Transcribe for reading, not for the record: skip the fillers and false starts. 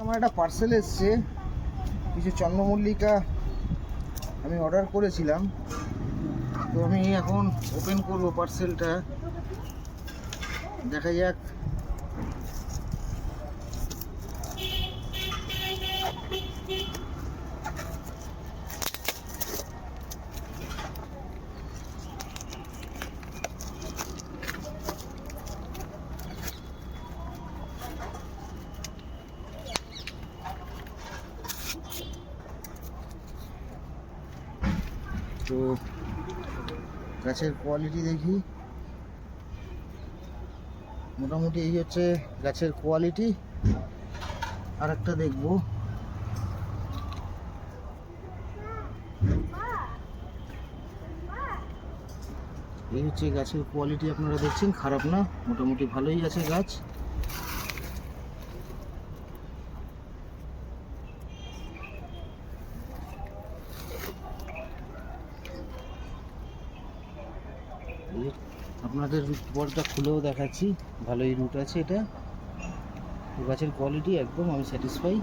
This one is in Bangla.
আমার একটা পার্সেল এসছে, কিছু চন্দ্রমল্লিকা আমি অর্ডার করেছিলাম। তো আমি এখন ওপেন করব পার্সেলটা, দেখা যাক। তো গাছের কোয়ালিটি দেখি, মোটামুটি এই হচ্ছে গাছের কোয়ালিটি। আর একটা দেখবো, এই হচ্ছে গাছের কোয়ালিটি। আপনারা দেখছেন, খারাপ না, মোটামুটি ভালোই আছে গাছ। আপনাদের বলটা খুলেও দেখাচ্ছি, ভালোই রুট আছে এটা। গাছের কোয়ালিটি একদম আমি স্যাটিসফাই।